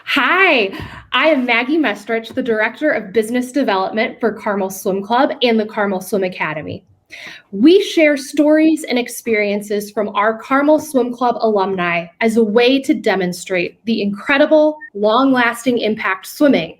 Hi, I am Maggie Mestrich, the Director of Business Development for Carmel Swim Club and the Carmel Swim Academy. We share stories and experiences from our Carmel Swim Club alumni as a way to demonstrate the incredible, long-lasting impact swimming,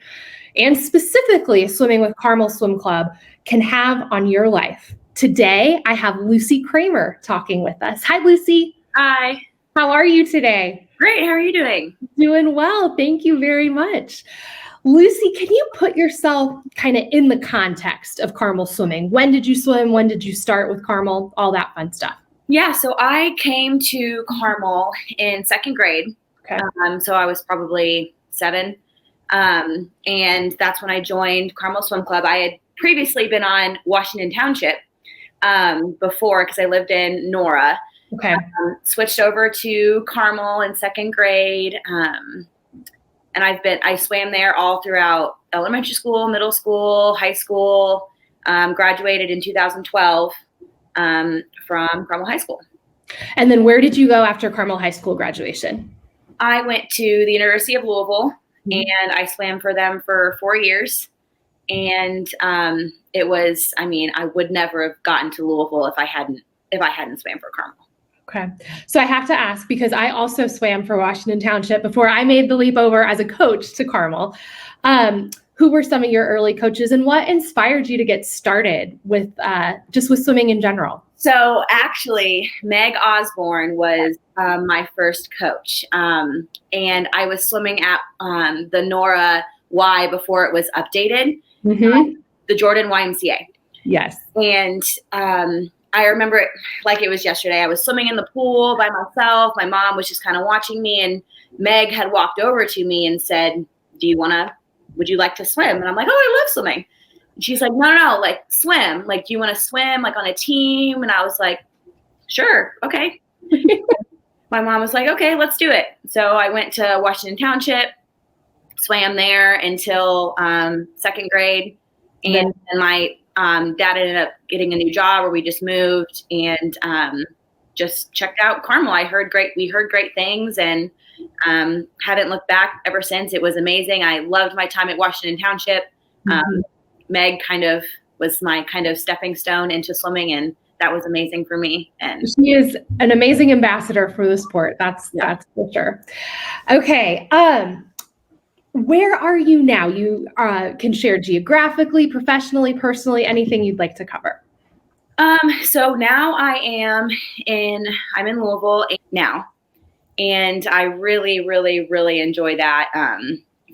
and specifically swimming with Carmel Swim Club, can have on your life. Today, I have Lucy Kramer talking with us. Hi, Lucy. Hi. How are you today? Great. How are you doing? Doing well. Thank you very much. Lucy, can you put yourself kind of in the context of Carmel swimming? When did you swim? When did you start with Carmel? All that fun stuff. Yeah, so I came to Carmel in second grade. Okay. So I was probably 7. And that's when I joined Carmel Swim Club. I had previously been on Washington Township before because I lived in Nora. Okay. Switched over to Carmel in second grade. And I swam there all throughout elementary school, middle school, high school, graduated in 2012 from Carmel High School. And then where did you go after Carmel High School graduation? I went to the University of Louisville, and I swam for them for 4 years. And it was, I would never have gotten to Louisville if I hadn't swam for Carmel. Okay. So I have to ask, because I also swam for Washington Township before I made the leap over as a coach to Carmel. Who were some of your early coaches, and what inspired you to get started with just with swimming in general? So actually, Meg Osborne was my first coach. And I was swimming at the Nora Y before it was updated, the Jordan YMCA. Yes. And I remember it like it was yesterday. I was swimming in the pool by myself. My mom was just kind of watching me, and Meg had walked over to me and said, would you like to swim? And I'm like, oh, I love swimming. And she's like, no, like swim. Like, do you want to swim like on a team? And I was like, sure. Okay. My mom was like, okay, let's do it. So I went to Washington Township, swam there until second grade. And my dad ended up getting a new job, or we just moved and just checked out Carmel. We heard great things, and haven't looked back ever since. It was amazing. I loved my time at Washington Township. Meg kind of was my kind of stepping stone into swimming, and that was amazing for me. And she is an amazing ambassador for the sport. That's for sure. Okay. Where are you now? You can share geographically, professionally, personally, anything you'd like to cover. So now I'm in Louisville now, and I really, really, really enjoy that.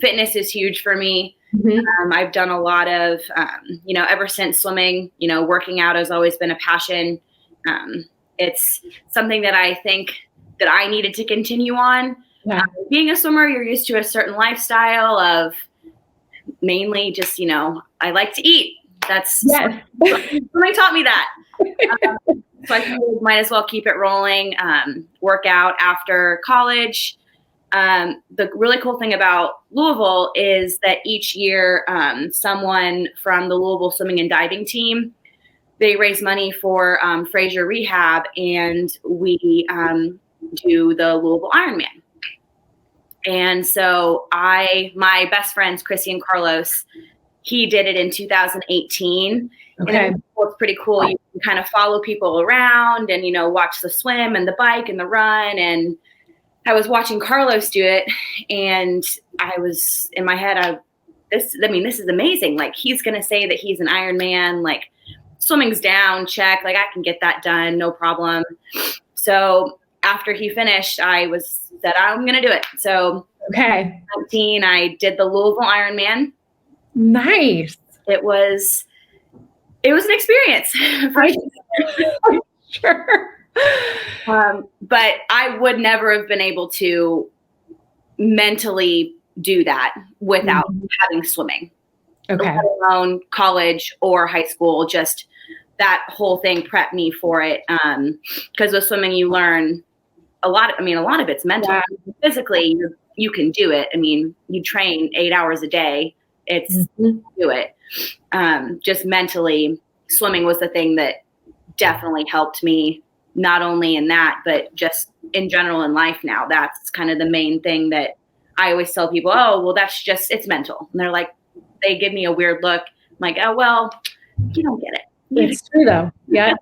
Fitness is huge for me. I've done a lot of, ever since swimming, working out has always been a passion. It's something that I think that I needed to continue on. Yeah. Being a swimmer, you're used to a certain lifestyle of mainly just, I like to eat. Somebody taught me that. So I might as well keep it rolling, work out after college. The really cool thing about Louisville is that each year someone from the Louisville swimming and diving team, they raise money for Fraser Rehab, and we do the Louisville Ironman. And so my best friends, Chrissy and Carlos, he did it in 2018. Okay. And it's pretty cool. You can kind of follow people around and, watch the swim and the bike and the run. And I was watching Carlos do it, and I was in my head, this is amazing. Like, he's going to say that he's an Ironman, like swimming's down, check, like I can get that done. No problem. So after he finished, I said, I'm going to do it. So okay. 19, I did the Louisville Ironman. Nice. It was an experience. Sure. But I would never have been able to mentally do that without having swimming. Okay. Let alone college or high school, just that whole thing prepped me for it. Because with swimming, you learn a lot of it's mental. Yeah. Physically, you can do it. You train 8 hours a day. Do it. Just mentally, swimming was the thing that definitely helped me, not only in that, but just in general in life now. That's kind of the main thing that I always tell people, oh, well, it's mental. And they're like, they give me a weird look. I'm like, oh, well, you don't get it. It's true though. Yeah.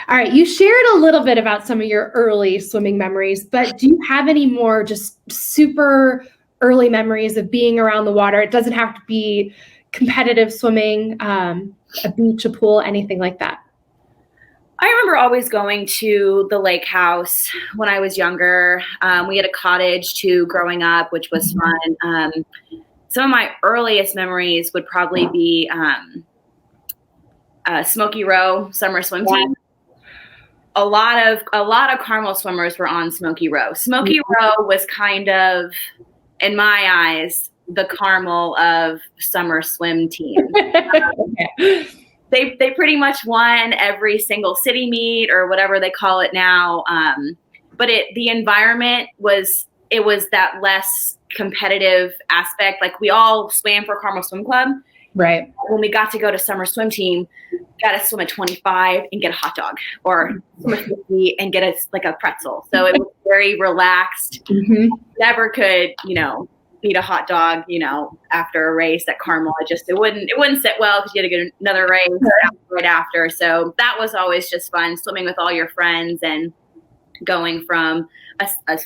All right. You shared a little bit about some of your early swimming memories, but do you have any more just super early memories of being around the water? It doesn't have to be competitive swimming, a beach, a pool, anything like that. I remember always going to the lake house when I was younger. We had a cottage too growing up, which was fun. Some of my earliest memories would probably be Smoky Row summer swim team. A lot of Carmel swimmers were on Smoky Row. Smoky Row was kind of, in my eyes, the Carmel of summer swim team. They pretty much won every single city meet or whatever they call it now. But the environment was that less competitive aspect. Like we all swam for Carmel Swim Club. Right. When we got to go to summer swim team, got to swim at 25 and get a hot dog, or swim at 50 and get a pretzel. So it was very relaxed. Mm-hmm. Never could, eat a hot dog, after a race at Carmel. It wouldn't sit well because you had to get another race right after. So that was always just fun, swimming with all your friends and going from a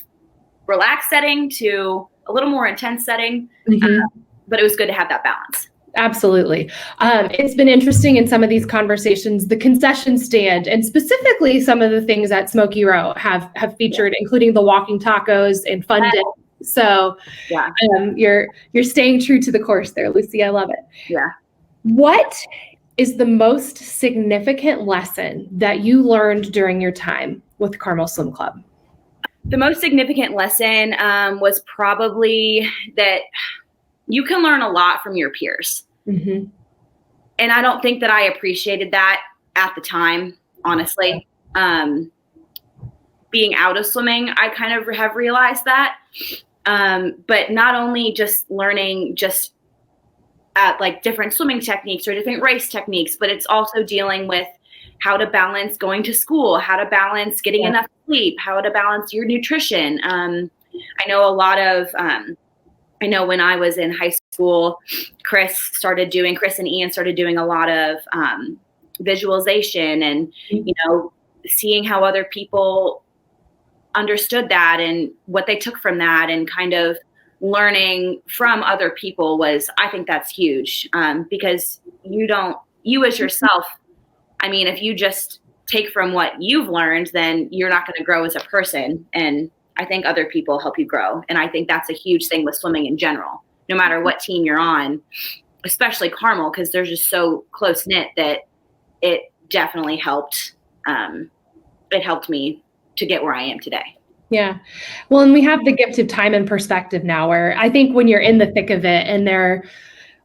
relaxed setting to a little more intense setting. Mm-hmm. But it was good to have that balance. Absolutely. It's been interesting in some of these conversations, the concession stand, and specifically some of the things that Smoky Row have featured, including the walking tacos and fun dip. So you're staying true to the course there, Lucy. I love it. Yeah. What is the most significant lesson that you learned during your time with Carmel Swim Club? The most significant lesson was probably that you can learn a lot from your peers. Mm-hmm. And I don't think that I appreciated that at the time, honestly. Being out of swimming, I kind of have realized that. But not only just learning just at like different swimming techniques or different race techniques, but it's also dealing with how to balance going to school, how to balance getting enough sleep, how to balance your nutrition. I know when I was in high school, Chris and Ian started doing a lot of visualization and, seeing how other people understood that and what they took from that, and kind of learning from other people I think that's huge, because you as yourself, if you just take from what you've learned, then you're not going to grow as a person. And I think other people help you grow. And I think that's a huge thing with swimming in general, no matter what team you're on, especially Carmel, because they're just so close knit that it definitely helped. It helped me to get where I am today. Yeah. Well, and we have the gift of time and perspective now, where I think when you're in the thick of it and their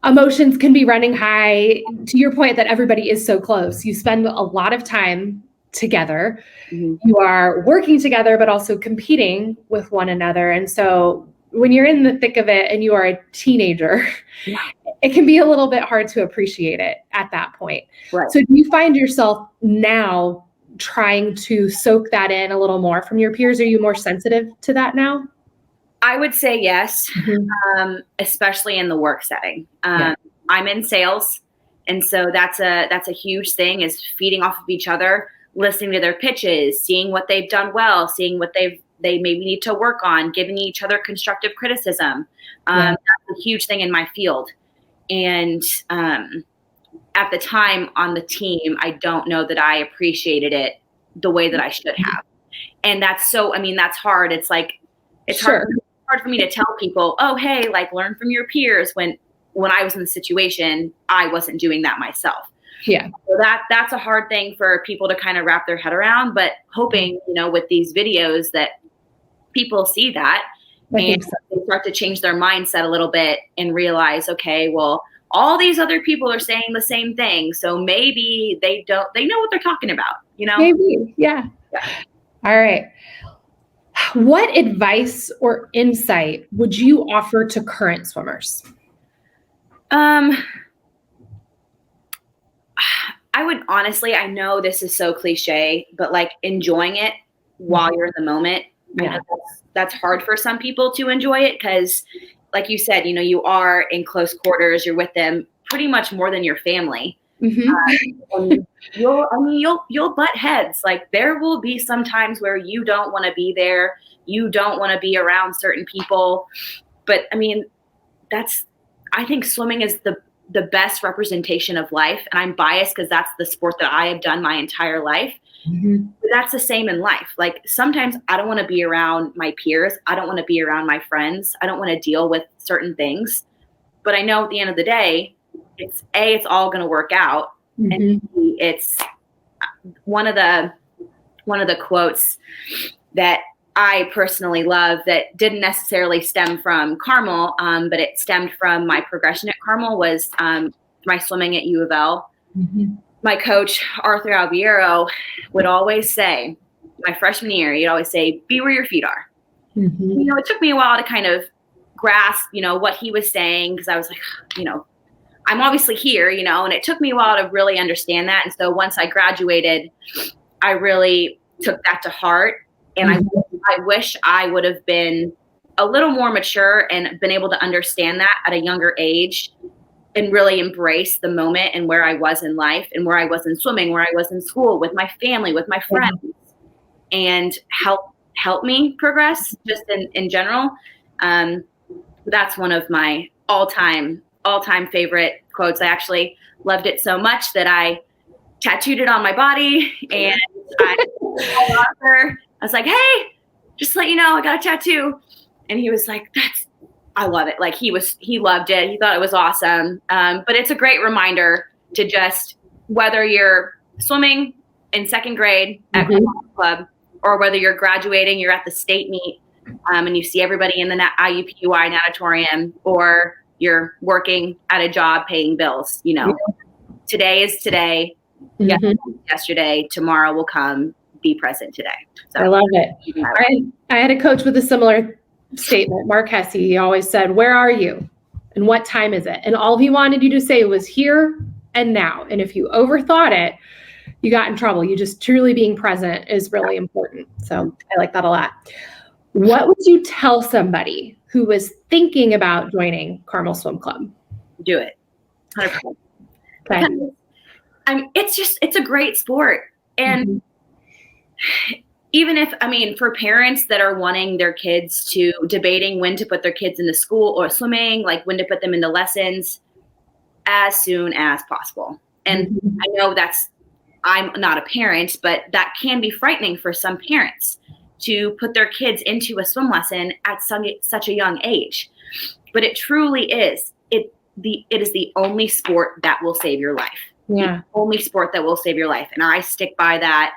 emotions can be running high, to your point that everybody is so close, you spend a lot of time together. Mm-hmm. You are working together, but also competing with one another. And so when you're in the thick of it and you are a teenager, it can be a little bit hard to appreciate it at that point. Right. So do you find yourself now trying to soak that in a little more from your peers? Are you more sensitive to that now? I would say yes, especially in the work setting. I'm in sales, and so that's a huge thing, is feeding off of each other, listening to their pitches, seeing what they've done well, seeing what they maybe need to work on, giving each other constructive criticism. That's a huge thing in my field. And at the time on the team, I don't know that I appreciated it the way that I should have. And that's hard. It's like, it's hard for me to tell people, oh, hey, like learn from your peers, when I was in the situation, I wasn't doing that myself. Yeah. So that's a hard thing for people to kind of wrap their head around, but hoping, with these videos that people see that and they start to change their mindset a little bit and realize, okay, well, all these other people are saying the same thing. So maybe they know what they're talking about, Maybe. Yeah. All right. What advice or insight would you offer to current swimmers? I would honestly, I know this is so cliche, but like enjoying it while you're in the moment I know that's hard for some people to enjoy it because, like you said, you are in close quarters. You're with them pretty much more than your family. And you'll butt heads. Like there will be some times where you don't want to be there. You don't want to be around certain people. But I mean, I think swimming is the best representation of life. And I'm biased because that's the sport that I have done my entire life. But that's the same in life. Like sometimes I don't want to be around my peers. I don't want to be around my friends. I don't want to deal with certain things. But I know at the end of the day, it's all going to work out. And it's one of the quotes that I personally love that didn't necessarily stem from Carmel, but it stemmed from my progression at Carmel was my swimming at U of L. My coach, Arthur Albiero, would always say, my freshman year, he'd always say, be where your feet are. It took me a while to kind of grasp, what he was saying because I was like, I'm obviously here, and it took me a while to really understand that. And so once I graduated, I really took that to heart. And I wish I would have been a little more mature and been able to understand that at a younger age and really embrace the moment and where I was in life and where I was in swimming, where I was in school, with my family, with my friends, and help me progress just in general. That's one of my all-time favorite quotes. I actually loved it so much that I tattooed it on my body, and I was like, hey, just to let you know, I got a tattoo. And he was like, I love it. Like he loved it. He thought it was awesome. But it's a great reminder to just, whether you're swimming in second grade at club or whether you're graduating, you're at the state meet, and you see everybody in the IUPUI natatorium, or you're working at a job paying bills, today is today. Yesterday, tomorrow will come. Be present today. So, I love it. I had a coach with a similar statement, Mark Hesse. He always said, where are you? And what time is it? And all he wanted you to say was here and now. And if you overthought it, you got in trouble. You just truly being present is really important. So I like that a lot. What would you tell somebody who was thinking about joining Carmel Swim Club? Do it. 100%. Okay. It's a great sport. And even if, for parents that are wanting their kids to, debating when to put their kids into school or swimming, like when to put them into lessons, as soon as possible. And I know I'm not a parent, but that can be frightening for some parents to put their kids into a swim lesson at such a young age. But it truly is. It is the only sport that will save your life. Yeah. The only sport that will save your life. And I stick by that.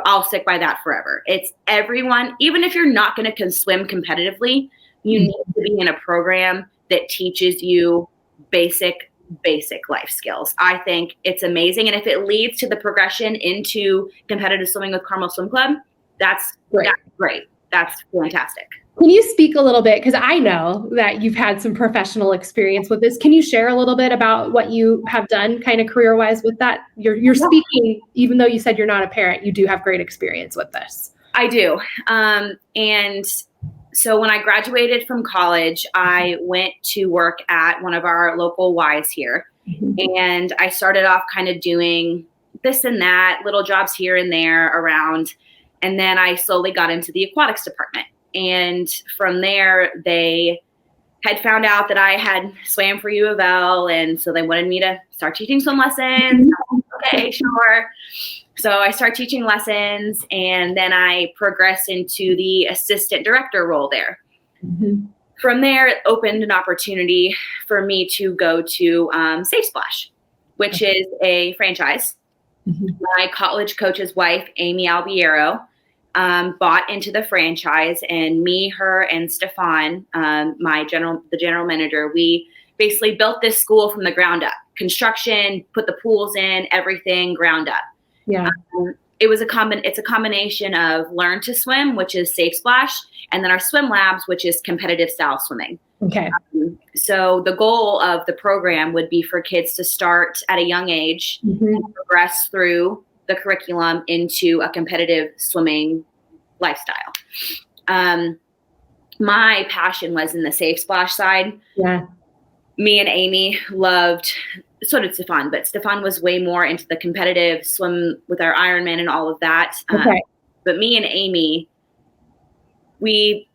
I'll stick by that forever. It's everyone, even if you're not going to swim competitively, you need to be in a program that teaches you basic life skills. I think it's amazing. And if it leads to the progression into competitive swimming with Carmel Swim Club, that's great. That's fantastic. Can you speak a little bit, because I know that you've had some professional experience with this. Can you share a little bit about what you have done kind of career-wise with that? You're speaking, even though you said you're not a parent, you do have great experience with this. I do. And so when I graduated from college, I went to work at one of our local Ys here. And I started off kind of doing this and that, little jobs here and there around. And then I slowly got into the aquatics department. And from there, they had found out that I had swam for U of L. And so they wanted me to start teaching swim lessons. Okay, sure. So I started teaching lessons, and then I progressed into the assistant director role there. From there, it opened an opportunity for me to go to Safe Splash, which is a franchise. My college coach's wife, Amy Albiero, bought into the franchise, and me, her, and Stefan, the general manager, we basically built this school from the ground up. Construction, put the pools in, everything ground up. Yeah. It's a combination of Learn to Swim, which is Safe Splash, and then our swim labs, which is competitive style swimming. Okay. So the goal of the program would be for kids to start at a young age and progress through the curriculum into a competitive swimming lifestyle. My passion was in the safe splash side. Yeah. Me and Amy loved, so did Stefan, but Stefan was way more into the competitive swim with our Ironman and all of that. Okay. But me and Amy, we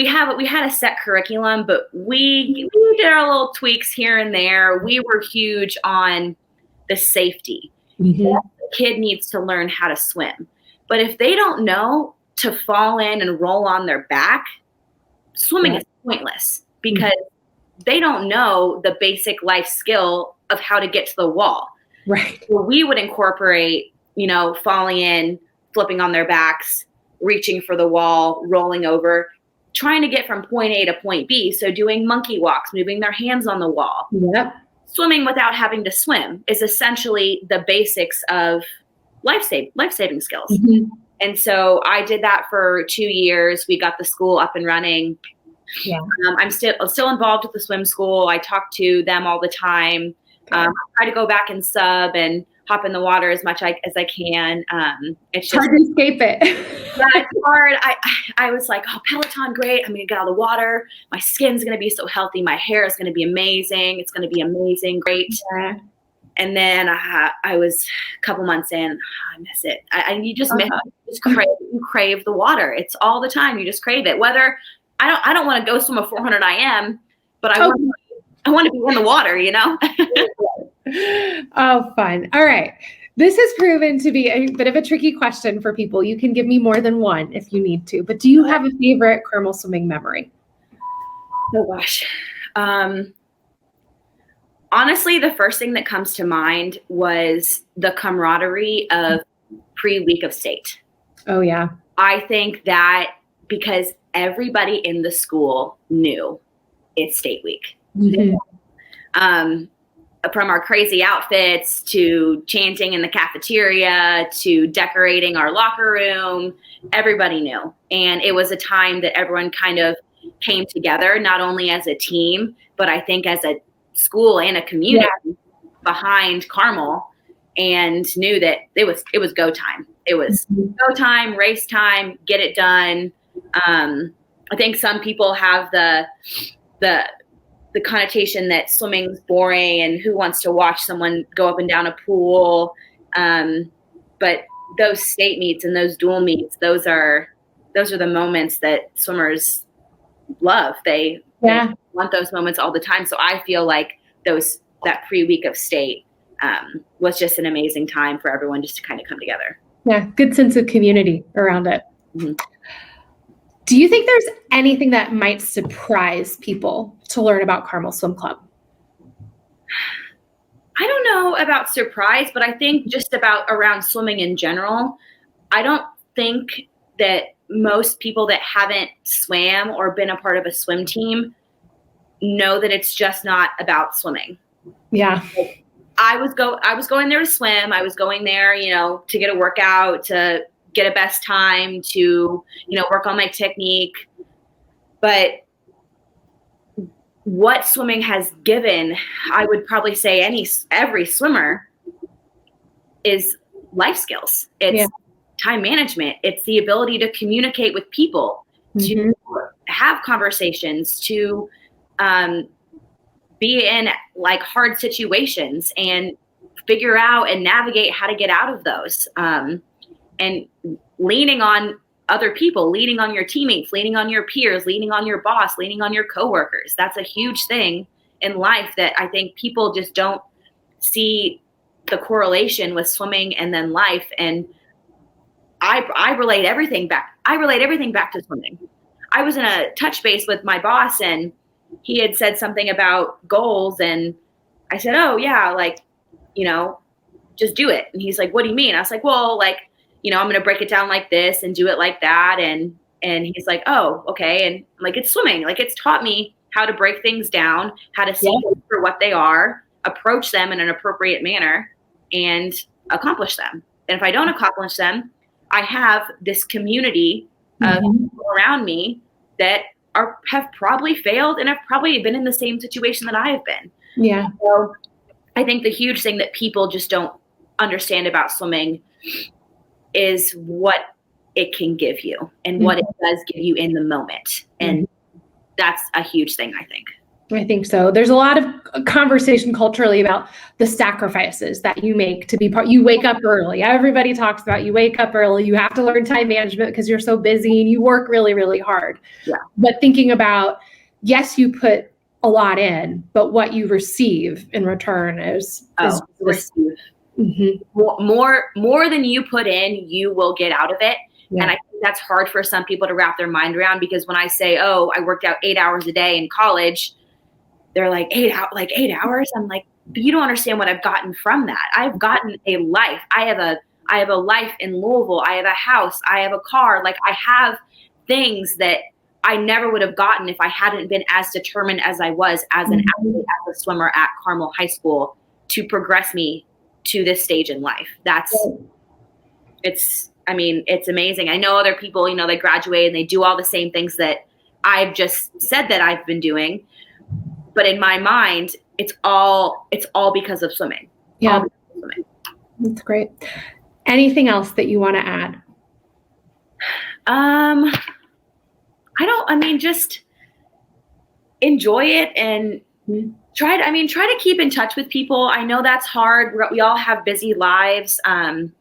had a set curriculum, but we did our little tweaks here and there. We were huge on the safety. Mm-hmm. The kid needs to learn how to swim. But if they don't know to fall in and roll on their back, swimming is pointless because they don't know the basic life skill of how to get to the wall. Right. So we would incorporate, falling in, flipping on their backs, reaching for the wall, rolling over, trying to get from point A to point B. So doing monkey walks, moving their hands on the wall. Yep. Swimming without having to swim is essentially the basics of life-saving skills. Mm-hmm. And so I did that for 2 years. We got the school up and running. Yeah. I'm still involved with the swim school. I talk to them all the time. Okay. I try to go back and sub and hop in the water as much as I can. It's just hard to escape it. Yeah, it's hard. I was like, oh, Peloton, great. I'm going to get out of the water. My skin's going to be so healthy. My hair is going to be amazing. It's going to be amazing. Great. Yeah. And then I was a couple months in. I miss it. You just miss it. You crave the water. It's all the time. You just crave it. Whether I don't want to go swim a 400 IM, but I want to be in the water, Oh, fun. All right. This has proven to be a bit of a tricky question for people. You can give me more than one if you need to, but do you have a favorite Carmel swimming memory? Oh gosh. Honestly, the first thing that comes to mind was the camaraderie of pre-week of state. Oh yeah. I think that because everybody in the school knew it's state week. Mm-hmm. From our crazy outfits to chanting in the cafeteria to decorating our locker room, everybody knew. And it was a time that everyone kind of came together, not only as a team, but I think as a school and a community behind Carmel, and knew that it was go time. It was go time, race time, get it done. I think some people have the connotation that swimming's boring and who wants to watch someone go up and down a pool. But those state meets and those dual meets, those are the moments that swimmers love. They want those moments all the time. So I feel like that pre-week of state was just an amazing time for everyone just to kind of come together. Yeah, good sense of community around it. Mm-hmm. Do you think there's anything that might surprise people to learn about Carmel Swim Club? I don't know about surprise, but I think just about around swimming in general. I don't think that most people that haven't swam or been a part of a swim team know that it's just not about swimming. Yeah. I was going there to swim. I was going there, to get a workout, to get a best time, to, work on my technique. But what swimming has given, I would probably say every swimmer, is life skills. It's time management. It's the ability to communicate with people, to have conversations, to be in like hard situations and figure out and navigate how to get out of those. And leaning on other people, leaning on your teammates, leaning on your peers, leaning on your boss, leaning on your coworkers. That's a huge thing in life that I think people just don't see the correlation with swimming and then life. And I relate everything back. To swimming. I was in a touch base with my boss and he had said something about goals. And I said, oh yeah, just do it. And he's like, what do you mean? I was like, well, I'm going to break it down like this and do it like that. And he's like, oh, okay. And I'm like, it's swimming. It's taught me how to break things down, how to see them for what they are, approach them in an appropriate manner, and accomplish them. And if I don't accomplish them, I have this community of people around me that have probably failed and have probably been in the same situation that I have been. Yeah. So I think the huge thing that people just don't understand about swimming is what it can give you and what it does give you in the moment. And that's a huge thing, I think. I think so. There's a lot of conversation culturally about the sacrifices that you make to be part. You wake up early. Everybody talks about you wake up early. You have to learn time management because you're so busy and you work really, really hard. Yeah. But thinking about, yes, you put a lot in, but what you receive in return is receive. More than you put in, you will get out of it. Yeah. And I think that's hard for some people to wrap their mind around, because when I say, oh, I worked out 8 hours a day in college, they're like, 8 hours? I'm like, but you don't understand what I've gotten from that. I've gotten a life. I have a life in Louisville. I have a house. I have a car. Like, I have things that I never would have gotten if I hadn't been as determined as I was as an athlete, as a swimmer at Carmel High School, to progress me to this stage in life. It's amazing. I know other people, they graduate and they do all the same things that I've just said that I've been doing. But in my mind, it's all because of swimming. Yeah. That's great. Anything else that you want to add? Just enjoy it and try to keep in touch with people. I know that's hard. We all have busy lives. I'm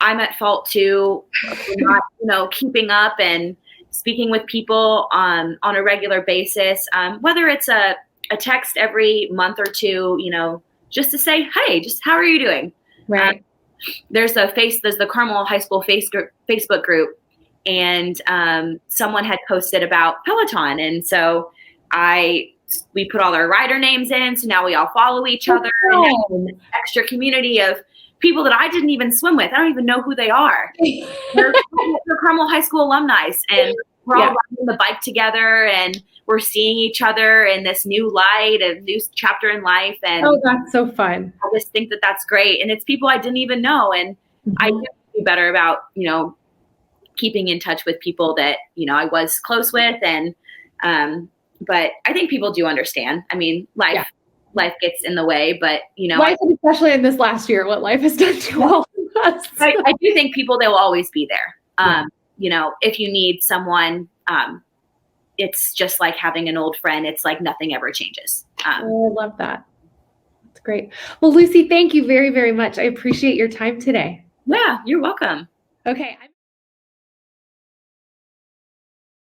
at fault too, for not, keeping up and speaking with people on a regular basis, whether it's a text every month or two, just to say, hey, just how are you doing? Right. There's the Carmel High School Facebook group, and someone had posted about Peloton. And so we put all our rider names in. So now we all follow each other. And now there's an extra community of people that I didn't even swim with. I don't even know who they are. They're Carmel High School alumni, and we're all riding the bike together, and we're seeing each other in this new light, a new chapter in life. And that's so fun. I just think that that's great. And it's people I didn't even know. And I do be better about, keeping in touch with people that, I was close with. And, but I think people do understand. Life gets in the way, but life, especially in this last year, what life has done to all of us. I do think people, they will always be there. If you need someone, it's just like having an old friend. It's like nothing ever changes. I love that. That's great. Well, Lucy, thank you very, very much. I appreciate your time today. Yeah, you're welcome. Okay.